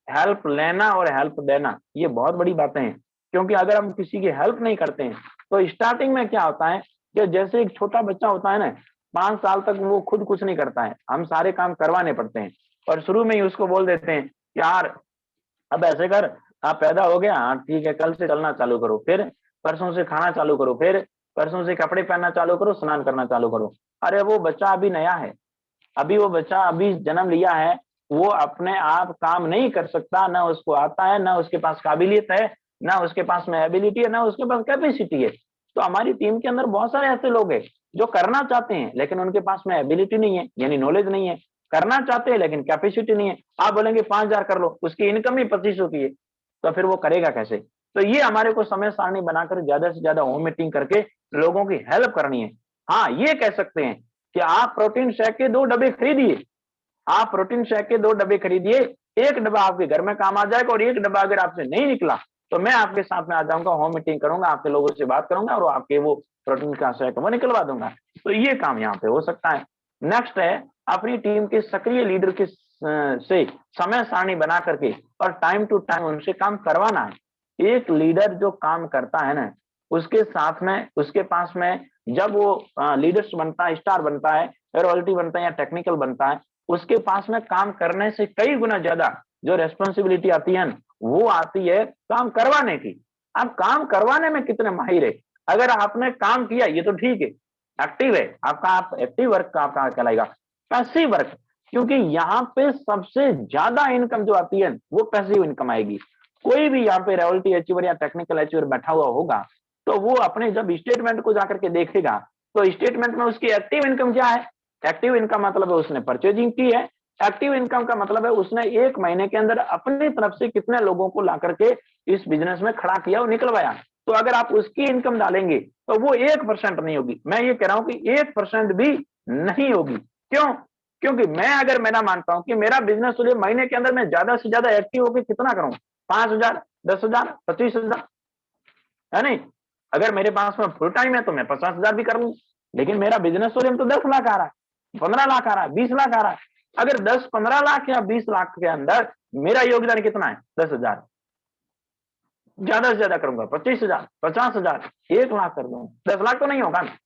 A: हेल्प लेना और हेल्प देना ये बहुत बड़ी बातें हैं। क्योंकि अगर हम किसी की हेल्प नहीं करते हैं तो स्टार्टिंग में क्या होता है कि जैसे एक छोटा बच्चा होता है ना, 5 साल तक वो खुद कुछ नहीं करता है, हम सारे काम करवाने पड़ते हैं और शुरू में ही उसको बोल देते हैं यार अब ऐसे कर, आप पैदा हो गया, हाँ ठीक है, कल से चलना चालू करो, फिर परसों से खाना चालू करो, फिर परसों से कपड़े पहनना चालू करो, स्नान करना चालू करो। अरे वो बच्चा अभी नया है, अभी वो बच्चा अभी जन्म लिया है, वो अपने आप काम नहीं कर सकता, ना उसको आता है, ना उसके पास काबिलियत है, ना उसके पास में एबिलिटी है, ना उसके पास कैपेसिटी है। तो हमारी टीम के अंदर बहुत सारे ऐसे लोग हैं जो करना चाहते हैं लेकिन उनके पास में एबिलिटी नहीं है, यानी नॉलेज नहीं है। करना चाहते हैं लेकिन कैपेसिटी नहीं है। आप बोलेंगे 5,000 कर लो, उसकी इनकम ही 2500 की है, तो फिर वो करेगा कैसे। तो ये हमारे को समय सारणी बनाकर ज्यादा से ज्यादा होम मीटिंग करके लोगों की हेल्प करनी है। हाँ ये कह सकते हैं कि आप प्रोटीन शेक के 2 डब्बे खरीदिए, आप प्रोटीन शेक के 2 डब्बे खरीदिए, एक डब्बा आपके घर में काम आ जाएगा और एक डब्बा अगर आपसे नहीं निकला तो मैं आपके साथ में आ जाऊंगा, होम मीटिंग करूंगा, आपके लोगों से बात करूंगा और आपके वो प्रोटीन का शेक वो निकलवा दूंगा। तो ये काम यहाँ पे हो सकता है। नेक्स्ट है अपनी टीम के सक्रिय लीडर के से समय सारणी बना करके और टाइम टू टाइम उनसे काम करवाना है। एक लीडर जो काम करता है ना उसके साथ में उसके पास में जब वो लीडर्स बनता है, स्टार बनता है, रॉयल्टी बनता है या टेक्निकल बनता है, उसके पास में काम करने से कई गुना ज्यादा जो रेस्पॉन्सिबिलिटी आती है वो आती है काम करवाने की। आप काम करवाने में कितने माहिर है। अगर आपने काम किया ये तो ठीक है, एक्टिव है आपका, आप एक्टिव वर्क का आपका कहलाएगा। पैसिव वर्क, क्योंकि यहाँ पे सबसे ज्यादा इनकम जो आती है वो पैसिव इनकम आएगी। कोई भी यहाँ पे रॉयल्टी अचीवर या टेक्निकल अचीवर बैठा हुआ होगा तो वो अपने जब स्टेटमेंट को जाकर के देखेगा तो स्टेटमेंट में उसकी एक्टिव इनकम क्या है। एक्टिव इनकम मतलब है उसने परचेजिंग की है। एक्टिव इनकम का मतलब है उसने 1 महीने के अंदर अपनी तरफ से कितने लोगों को ला करके इस बिजनेस में खड़ा किया और निकलवाया। तो अगर आप उसकी इनकम डालेंगे तो वो 1% नहीं होगी, मैं ये कह रहा हूं कि 1% भी नहीं होगी। क्यों? क्योंकि मैं अगर मेरा मानता हूं कि मेरा बिजनेस तो महीने के अंदर मैं ज्यादा से ज्यादा एक्टिव होकर कितना करूं, 5,000, 10,000, 25,000, है नहीं। अगर मेरे पास में फुल टाइम है तो मैं 50,000 भी कर लूं, लेकिन मेरा बिजनेस वॉल्यूम तो 10 लाख आ रहा है, 15 लाख आ रहा है, 20 लाख आ रहा है। अगर 10-15 लाख या 20 लाख के अंदर मेरा योगदान कितना है, 10,000, ज्यादा से ज्यादा करूंगा, 25,000, 50,000, 1 लाख कर दूंगा, 10 लाख तो नहीं होगा ना।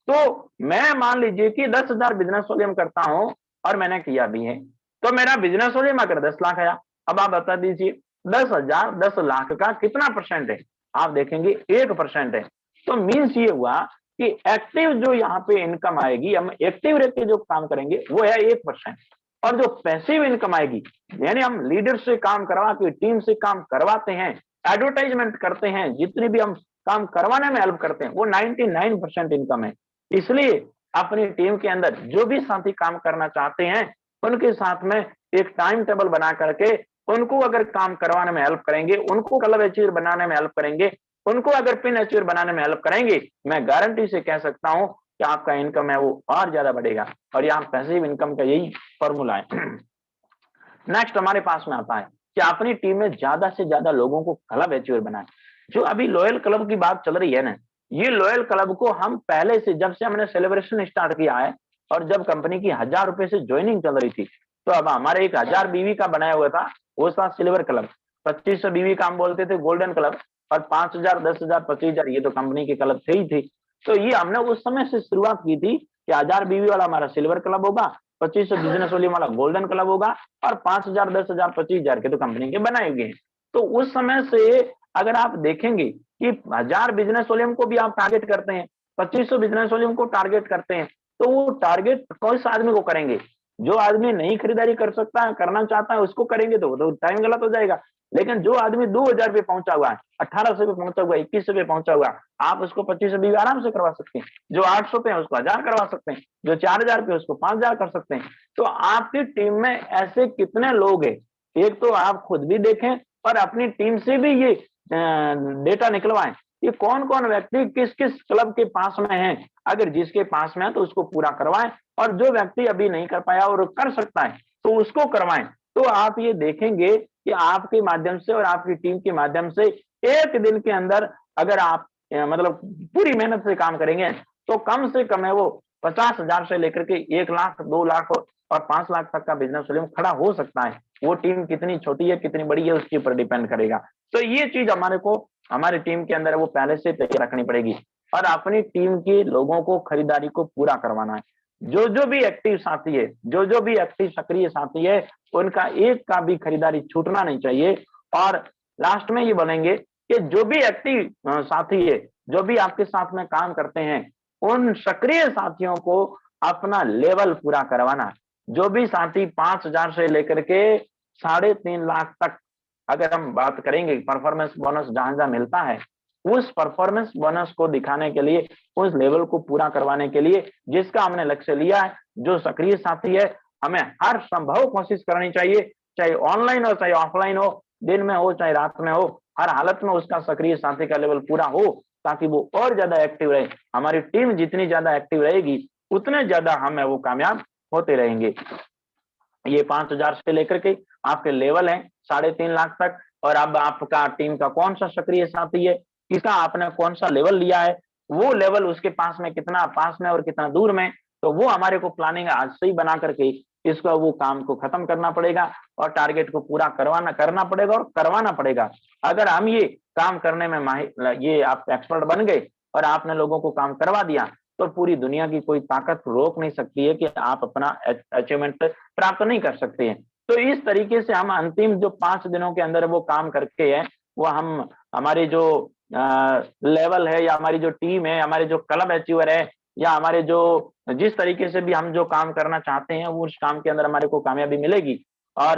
A: तो मैं मान लीजिए कि 10,000 बिजनेस वॉल्यूम करता हूं और मैंने किया भी है, तो मेरा बिजनेस वॉल्यूम अगर 10 लाख आया, अब आप बता दीजिए 10,000 10 लाख का कितना परसेंट है? आप देखेंगे 1% है। तो मीन्स ये हुआ कि एक्टिव जो यहाँ पे इनकम आएगी, हम एक्टिव रह के जो काम करेंगे वो है 1%। और जो पैसिव इनकम आएगी, यानी हम लीडर से काम करवा के, टीम से काम करवाते हैं, एडवर्टाइजमेंट करते हैं, जितनी भी हम काम करवाने में हेल्प करते हैं, वो 99% इनकम है। इसलिए अपनी टीम के अंदर जो भी साथी काम करना चाहते हैं, उनके साथ में एक टाइम टेबल बना करके उनको अगर काम करवाने में हेल्प करेंगे, उनको क्लब अचीवर बनाने में हेल्प करेंगे, उनको अगर पिन अचीवर बनाने में हेल्प करेंगे, मैं गारंटी से कह सकता हूं कि आपका इनकम है वो और ज्यादा बढ़ेगा। और यहाँ पैसिव इनकम का यही फॉर्मूला है। नेक्स्ट हमारे पास में आता है कि अपनी टीम में ज्यादा से ज्यादा लोगों को क्लब अचीवर बनाए। जो अभी लॉयल क्लब की बात चल रही है ना, ये लॉयल क्लब को हम पहले से, जब से हमने सेलिब्रेशन स्टार्ट किया है और जब कंपनी की 1,000 रुपए से ज्वाइनिंग चल रही थी, तो अब हमारे एक 1,000 बीवी का बनाया हुआ था, वो था सिल्वर क्लब। 2500 बीवी का हम बोलते थे गोल्डन क्लब, और 5,000, 10,000, 25,000 ये तो कंपनी के क्लब थे ही थे। तो ये हमने उस समय से शुरुआत की थी कि 1,000 बीवी वाला हमारा सिल्वर क्लब होगा, 2500 बिजनेस वाली वाला गोल्डन क्लब होगा, और 5,000, 10,000, 25,000 के तो कंपनी के बनाए हुए हैं। तो उस समय से अगर आप देखेंगे कि 1,000 बिजनेस वॉल्यूम को भी आप टारगेट करते हैं, 2500 बिजनेस वॉल्यूम को टारगेट करते हैं, तो वो टारगेट किस आदमी को करेंगे? जो आदमी नहीं खरीदारी कर सकता है, करना चाहता है, उसको करेंगे तो टाइम गलत हो जाएगा। लेकिन जो आदमी 2,000 पे पहुंचा हुआ है, 1,800 पे पहुंचा हुआ है, 2,100 पे पहुंचा हुआ है, आप उसको 2500 भी आराम से करवा सकते हैं। जो 800 पे है उसको 1,000 करवा सकते हैं, जो 4,000 पे उसको 5,000 कर सकते हैं। तो आपकी टीम में ऐसे कितने लोग हैं? एक तो आप खुद भी देखें और अपनी टीम से भी ये डेटा निकलवाएं कि कौन कौन व्यक्ति किस किस क्लब के पास में है। अगर जिसके पास में है तो उसको पूरा करवाएं, और जो व्यक्ति अभी नहीं कर पाया और कर सकता है तो उसको करवाएं। तो आप ये देखेंगे कि आपके माध्यम से और आपकी टीम के माध्यम से एक दिन के अंदर अगर आप मतलब पूरी मेहनत से काम करेंगे, तो कम से कम है वो 50,000 से लेकर के 1 लाख, 2 लाख और 5 लाख तक का बिजनेस वॉल्यूम खड़ा हो सकता है। वो टीम कितनी छोटी है, कितनी बड़ी है, उसके ऊपर डिपेंड करेगा। तो ये चीज हमारे को, हमारी टीम के अंदर वो पहले से तैयार रखनी पड़ेगी, और अपनी टीम के लोगों को खरीदारी को पूरा करवाना है। जो जो भी एक्टिव साथी है, जो जो भी एक्टिव सक्रिय साथी है, उनका एक का भी खरीदारी छूटना नहीं चाहिए। और लास्ट में ये बोलेंगे कि जो भी एक्टिव साथी है, जो भी आपके साथ में काम करते हैं, उन सक्रिय साथियों को अपना लेवल पूरा करवाना। जो भी साथी 5,000 से लेकर के 3.5 लाख तक अगर हम बात करेंगे, परफॉर्मेंस बोनस जहां जहां मिलता है, उस परफॉर्मेंस बोनस को दिखाने के लिए, उस लेवल को पूरा करवाने के लिए जिसका हमने लक्ष्य लिया है, जो सक्रिय साथी है, हमें हर संभव कोशिश करनी चाहिए, चाहे ऑनलाइन हो चाहे ऑफलाइन हो, दिन में हो चाहे रात में हो, हर हालत में उसका सक्रिय साथी का लेवल पूरा हो, ताकि वो और ज्यादा एक्टिव रहे। हमारी टीम जितनी ज्यादा एक्टिव रहेगी, उतने ज्यादा हम वो कामयाब होते रहेंगे। ये 5,000 से लेकर के आपके लेवल है 3.5 लाख तक। और अब आपका टीम का कौन सा सक्रिय साथी है, किसका आपने कौन सा लेवल लिया है, वो लेवल उसके पास में कितना पास में और कितना दूर में, तो वो हमारे को प्लानिंग आज से ही बना करके इसको, वो काम को खत्म करना पड़ेगा और टारगेट को पूरा करना पड़ेगा और करवाना पड़ेगा। अगर हम ये काम करने में माहिर, ये आप एक्सपर्ट बन गए और आपने लोगों को काम करवा दिया, तो पूरी दुनिया की कोई ताकत रोक नहीं सकती है कि आप अपना अचीवमेंट प्राप्त नहीं कर सकते हैं। तो इस तरीके से हम अंतिम जो 5 दिनों के अंदर वो काम करके है, वो हम हमारी जो लेवल है, या हमारी जो टीम है, हमारे जो क्लब अचीवर है, या हमारे जो जिस तरीके से भी हम जो काम करना चाहते हैं, वो उस काम के अंदर हमारे को कामयाबी मिलेगी। और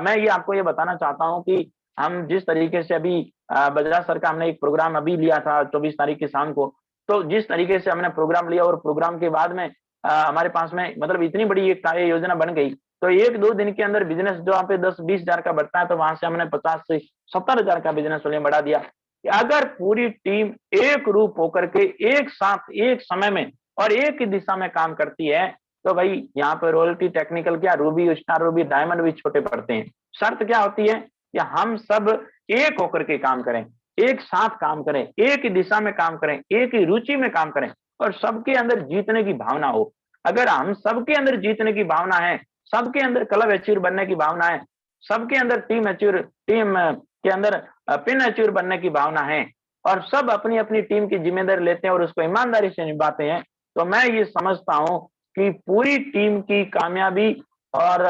A: मैं ये आपको ये बताना चाहता हूँ कि हम जिस तरीके से अभी बजाज सर का हमने एक प्रोग्राम अभी लिया था 24 तारीख की शाम को, तो जिस तरीके से हमने प्रोग्राम लिया और प्रोग्राम के बाद में हमारे पास में मतलब इतनी बड़ी एक कार्य योजना बन गई, तो 1-2 दिन के अंदर बिजनेस जो वहाँ पे 10-20 हजार का बढ़ता है, तो वहां से हमने 50 से 70 हजार का बिजनेस वॉल्यूम बढ़ा दिया। कि अगर पूरी टीम एक रूप होकर के एक साथ एक समय में और एक ही दिशा में काम करती है, तो भाई यहाँ पे रॉयल्टी टेक्निकल क्या, रूबी, स्टार रूबी, डायमंड भी छोटे पड़ते हैं। शर्त क्या होती है कि हम सब एक होकर के काम करें, एक साथ काम करें, एक ही दिशा में काम करें, एक ही रुचि में काम करें, और सबके अंदर जीतने की भावना हो। अगर हम सबके अंदर जीतने की भावना है, सबके अंदर क्लब अचीवर बनने की भावना है, सबके अंदर टीम के अंदर प्रीमैच्योर बनने की भावना है और सब अपनी अपनी टीम की जिम्मेदारी लेते हैं और उसको ईमानदारी से निभाते हैं, तो मैं ये समझता हूं कि पूरी टीम की कामयाबी और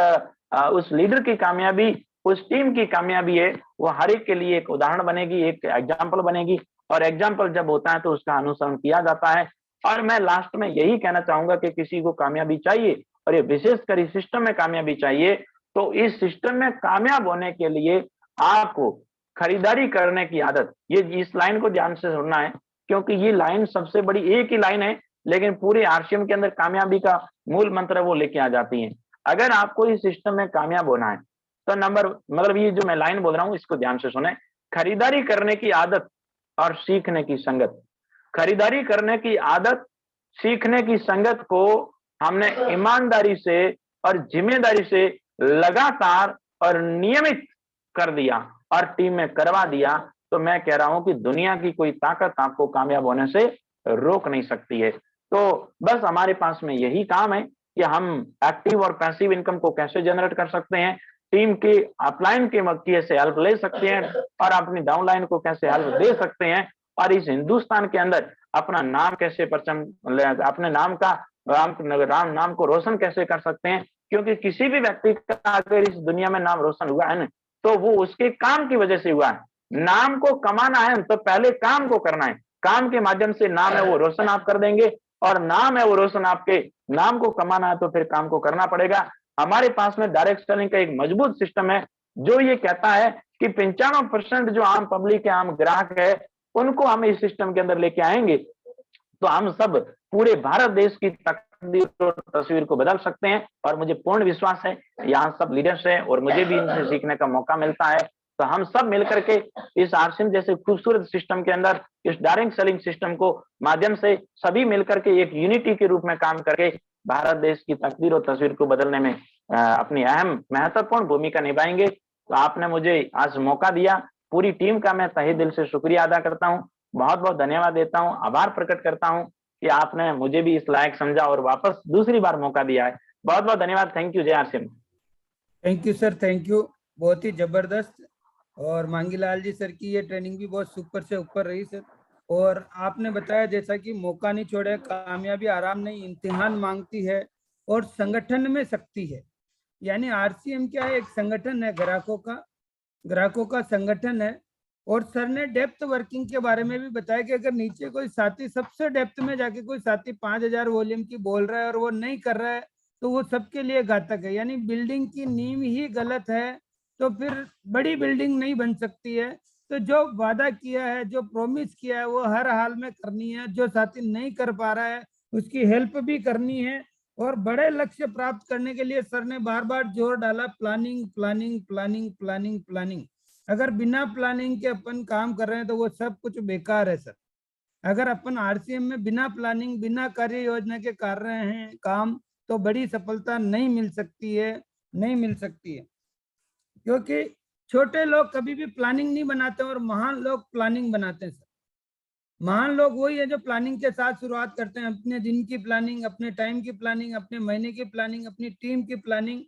A: उस लीडर की कामयाबी, उस टीम की कामयाबी है, वो हर एक के लिए एक उदाहरण बनेगी, एक एग्जाम्पल बनेगी। और एग्जाम्पल जब होता है तो उसका अनुसरण किया जाता है। और मैं लास्ट में यही कहना चाहूंगा कि किसी को कामयाबी चाहिए और ये विशेषकर इस सिस्टम में कामयाबी चाहिए, तो इस सिस्टम में कामयाब होने के लिए आपको खरीदारी करने की आदत, ये इस लाइन को ध्यान से सुनना है, क्योंकि ये लाइन सबसे बड़ी एक ही लाइन है, लेकिन पूरे आरसीएम के अंदर कामयाबी का मूल मंत्र वो लेके आ जाती है। अगर आपको इस सिस्टम में कामयाब होना है तो नंबर, मतलब ये जो मैं लाइन बोल रहा हूं इसको ध्यान से सुने, खरीदारी करने की आदत और सीखने की संगत। खरीदारी करने की आदत, सीखने की संगत को हमने ईमानदारी से और जिम्मेदारी से लगातार और नियमित कर दिया और टीम में करवा दिया, तो मैं कह रहा हूं कि दुनिया की कोई ताकत आपको कामयाब होने से रोक नहीं सकती है। तो बस हमारे पास में यही काम है कि हम एक्टिव और पैसिव इनकम को कैसे जनरेट कर सकते हैं, टीम के अपलाइन के मक्की से हेल्प ले सकते हैं और अपनी डाउनलाइन को कैसे हेल्प दे सकते हैं, और इस हिंदुस्तान के अंदर अपना नाम कैसे परचम, अपने नाम का राम नाम को रोशन कैसे कर सकते हैं। क्योंकि किसी भी व्यक्ति का अगर इस दुनिया में नाम रोशन हुआ है ना, तो वो उसके काम की वजह से हुआ है। नाम को कमाना है तो पहले काम को करना है, काम के माध्यम से नाम है वो रोशन आप कर देंगे, और नाम है वो रोशन आपके, नाम को कमाना है तो फिर काम को करना पड़ेगा। हमारे पास में डायरेक्ट सेलिंग का एक मजबूत सिस्टम है जो ये कहता है कि 95% जो आम पब्लिक है, आम ग्राहक है, उनको हम इस सिस्टम के अंदर लेके आएंगे तो हम सब पूरे भारत देश की तकदीर और तस्वीर को बदल सकते हैं। और मुझे पूर्ण विश्वास है यहाँ सब लीडर्स हैं और मुझे भी इनसे सीखने का मौका मिलता है, तो हम सब मिलकर के इस आरसीएम जैसे खूबसूरत सिस्टम के अंदर, इस डायरेक्ट सेलिंग सिस्टम को माध्यम से सभी मिलकर के एक यूनिटी के रूप में काम करके भारत देश की तकदीर और तस्वीर को बदलने में अपनी अहम महत्वपूर्ण भूमिका निभाएंगे। तो आपने मुझे आज मौका दिया, पूरी टीम का मैं तहे दिल से शुक्रिया अदा करता हूँ, बहुत बहुत धन्यवाद देता हूँ, आभार प्रकट करता हूँ कि आपने मुझे भी इस लायक समझा और वापस दूसरी बार मौका दिया है। बहुत बहुत धन्यवाद। Thank you. जय RCM.
B: Thank you sir, thank you, बहुत ही जबरदस्त। और मांगीलाल जी सर की ये ट्रेनिंग भी बहुत सुपर से ऊपर रही सर। और आपने बताया जैसा कि मौका नहीं छोड़े, कामयाबी आराम नहीं इम्तिहान मांगती है, और संगठन में शक्ति है। यानी आरसीएम क्या है, एक संगठन है, ग्राहकों का संगठन है। और सर ने डेप्थ वर्किंग के बारे में भी बताया कि अगर नीचे कोई साथी सबसे डेप्थ में जाके कोई साथी 5000 वॉल्यूम की बोल रहा है और वो नहीं कर रहा है, तो वो सबके लिए घातक है। यानी बिल्डिंग की नींव ही गलत है तो फिर बड़ी बिल्डिंग नहीं बन सकती है। तो जो वादा किया है, जो प्रॉमिस किया है, वो हर हाल में करनी है। जो साथी नहीं कर पा रहा है उसकी हेल्प भी करनी है। और बड़े लक्ष्य प्राप्त करने के लिए सर ने बार बार जोर डाला, planning planning planning planning planning. अगर बिना प्लानिंग के अपन काम कर रहे हैं तो वो सब कुछ बेकार है सर। अगर अपन आरसीएम में बिना प्लानिंग, बिना कार्य योजना के कर रहे हैं काम, तो बड़ी सफलता नहीं मिल सकती है, नहीं मिल सकती है। क्योंकि छोटे लोग कभी भी प्लानिंग नहीं बनाते और महान लोग प्लानिंग बनाते हैं सर। महान लोग वही है जो प्लानिंग के साथ शुरुआत करते हैं, अपने दिन की प्लानिंग, अपने टाइम की प्लानिंग, अपने महीने की प्लानिंग, अपनी टीम की प्लानिंग।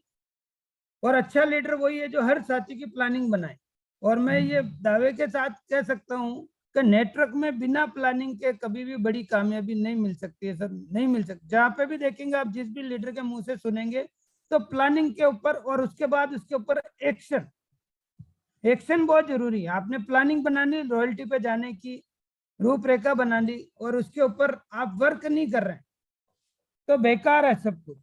B: और अच्छा लीडर वही है जो हर साथी की प्लानिंग बनाए। और मैं ये दावे के साथ कह सकता हूँ कि नेटवर्क में बिना प्लानिंग के कभी भी बड़ी कामयाबी नहीं मिल सकती है सर, नहीं मिल सकती। जहाँ पे भी देखेंगे आप, जिस भी लीडर के मुंह से सुनेंगे, तो प्लानिंग के ऊपर और उसके बाद उसके ऊपर एक्शन, एक्शन बहुत जरूरी है। आपने प्लानिंग बनानी, रॉयल्टी पे जाने की रूपरेखा बना ली और उसके ऊपर आप वर्क नहीं कर रहे हैं तो बेकार है सब कुछ।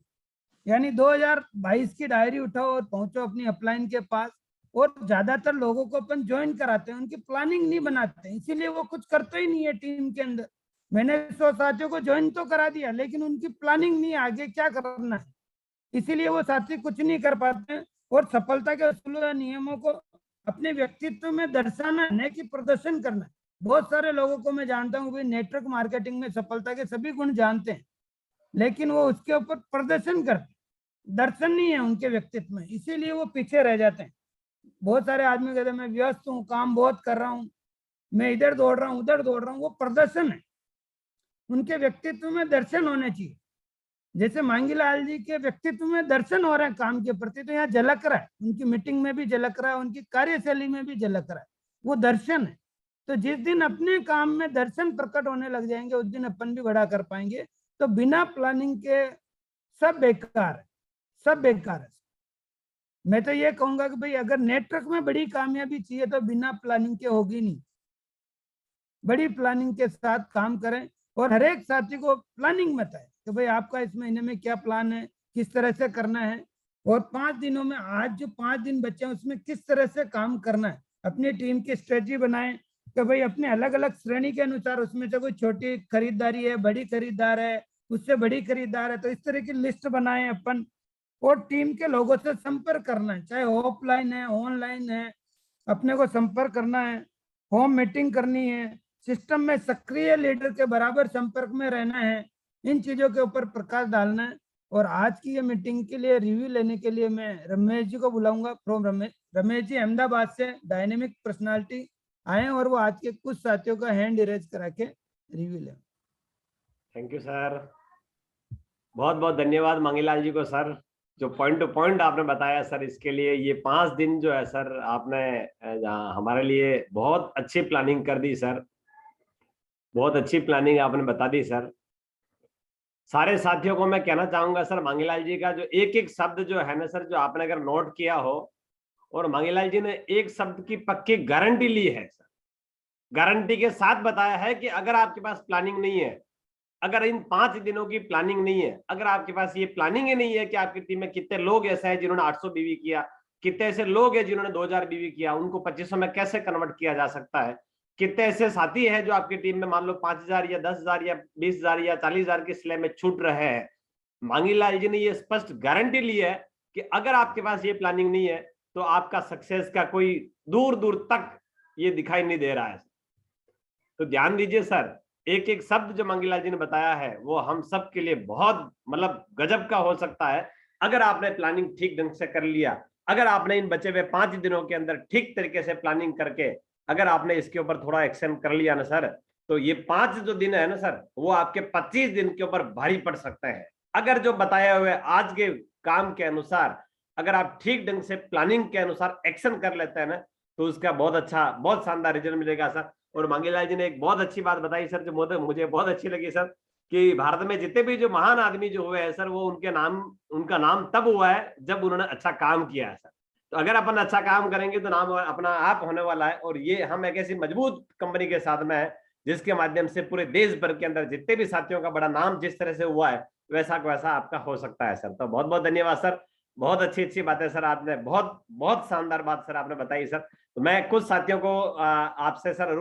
B: यानी 2022 की डायरी उठाओ और पहुंचो अपनी अपलाइन के पास। और ज्यादातर लोगों को अपन ज्वाइन कराते हैं, उनकी प्लानिंग नहीं बनाते हैं, इसीलिए वो कुछ करते ही नहीं है टीम के अंदर। मैंने 100 साथियों को ज्वाइन तो करा दिया, लेकिन उनकी प्लानिंग नहीं, आगे क्या करना है, इसीलिए वो साथी कुछ नहीं कर पाते हैं। और सफलता के असूलों या नियमों को अपने व्यक्तित्व में दर्शाना है कि प्रदर्शन करना है। बहुत सारे लोगों को मैं जानता हूँ, नेटवर्क मार्केटिंग में सफलता के सभी गुण जानते हैं, लेकिन वो उसके ऊपर प्रदर्शन करते, दर्शन नहीं है उनके व्यक्तित्व में, इसीलिए वो पीछे रह जाते हैं। बहुत सारे आदमी कहते हैं मैं व्यस्त हूँ, काम बहुत कर रहा हूँ, मैं इधर दौड़ रहा हूँ, उधर दौड़ रहा हूँ, वो प्रदर्शन है। उनके व्यक्तित्व में दर्शन होने चाहिए। जैसे मांगीलाल जी के व्यक्तित्व में दर्शन हो रहे हैं काम के प्रति, तो यहाँ झलक रहा है, उनकी मीटिंग में भी झलक रहा है, उनकी कार्यशैली में भी झलक रहा है, वो दर्शन है। तो जिस दिन अपने काम में दर्शन प्रकट होने लग जाएंगे उस दिन अपन भी बड़ा कर पाएंगे। तो बिना प्लानिंग के सब बेकार है, सब बेकार है। मैं तो ये कहूंगा कि भाई अगर नेटवर्क में बड़ी कामयाबी चाहिए तो बिना प्लानिंग के होगी नहीं, बड़ी प्लानिंग के साथ काम करें और हर एक साथी को प्लानिंग बताएं कि भाई आपका इस महीने में क्या प्लान है, किस तरह से करना है, और 5 दिनों में आज जो 5 दिन बचे हैं उसमें किस तरह से काम करना है। अपनी टीम की स्ट्रेटजी बनाएं कि भाई अपने अलग अलग श्रेणी के अनुसार, उसमें से कोई छोटी खरीदारी है, बड़ी खरीदार है, उससे बड़ी खरीदार है, तो इस तरह की लिस्ट बनाएं अपन। और टीम के लोगों से संपर्क करना है, चाहे ऑफलाइन है ऑनलाइन है, अपने को संपर्क करना है, होम मीटिंग करनी है, सिस्टम में सक्रिय लीडर के बराबर संपर्क में रहना है। इन चीजों के ऊपर प्रकाश डालना है। और आज की ये मीटिंग के लिए रिव्यू लेने के लिए मैं रमेश जी को बुलाऊंगा। फ्रॉम रमेश जी अहमदाबाद से डायनेमिक पर्सनालिटी आए और वो आज के कुछ साथियों का हैंड इरेज करा के रिव्यू लें।
C: थैंक यू सर, बहुत बहुत धन्यवाद मांगीलाल जी को सर, जो पॉइंट टू पॉइंट आपने बताया सर। इसके लिए ये 5 दिन जो है सर आपने हमारे लिए बहुत अच्छी प्लानिंग कर दी सर, बहुत अच्छी प्लानिंग आपने बता दी सर। सारे साथियों को मैं कहना चाहूंगा सर, मांगीलाल जी का जो एक एक शब्द जो है ना सर, जो आपने अगर नोट किया हो, और मांगीलाल जी ने एक शब्द की पक्की गारंटी ली है सर, गारंटी के साथ बताया है कि अगर आपके पास प्लानिंग नहीं है, अगर इन 5 दिनों की प्लानिंग नहीं है, अगर आपके पास ये प्लानिंग ही नहीं है कि आपकी टीम में कितने लोग ऐसे हैं जिन्होंने 800 बीवी किया, कितने ऐसे लोग हैं जिन्होंने 2000 बीवी किया, उनको 2500 में कैसे कन्वर्ट किया जा सकता है, कितने ऐसे साथी हैं जो आपकी टीम में मान लो 5000 या 10,000 या 20,000 या 40,000 के स्लैब में छूट रहे हैं। मांगीलाल जी ने ये स्पष्ट गारंटी ली है कि अगर आपके पास ये प्लानिंग नहीं है तो आपका सक्सेस का कोई दूर दूर तक ये दिखाई नहीं दे रहा है। तो ध्यान दीजिए सर, एक एक शब्द जो मांगीलाल जी ने बताया है वो हम सब के लिए बहुत मतलब गजब का हो सकता है। अगर आपने प्लानिंग ठीक ढंग से कर लिया, अगर आपने इन बचे हुए 5 दिनों के अंदर ठीक तरीके से प्लानिंग करके अगर आपने इसके ऊपर थोड़ा एक्शन कर लिया ना सर, तो ये 5 जो दिन है ना सर, वो आपके 25 दिन के ऊपर भारी पड़ सकते हैं। अगर जो बताया हुए आज के काम के अनुसार अगर आप ठीक ढंग से प्लानिंग के अनुसार एक्शन कर लेते हैं ना, तो उसका बहुत अच्छा बहुत शानदार रिजल्ट मिलेगा सर। और मांगीलाल जी ने एक बहुत अच्छी बात बताई सर, जो मुझे बहुत अच्छी लगी सर, कि भारत में जितने भी जो महान आदमी जो हुए हैं सर, वो उनका नाम तब हुआ है जब उन्होंने अच्छा काम किया है सर। तो अगर अपन अच्छा काम करेंगे तो नाम अपना आप होने वाला है। और ये हम एक ऐसी मजबूत कंपनी के साथ में है जिसके माध्यम से पूरे देश भर के अंदर जितने भी साथियों का बड़ा नाम जिस तरह से हुआ है वैसा का वैसा आपका हो सकता है सर। तो बहुत बहुत धन्यवाद सर, बहुत अच्छी अच्छी बातें सर, आपने बहुत बहुत शानदार बात सर आपने बताई सर। तो मैं कुछ साथियों को आपसे सर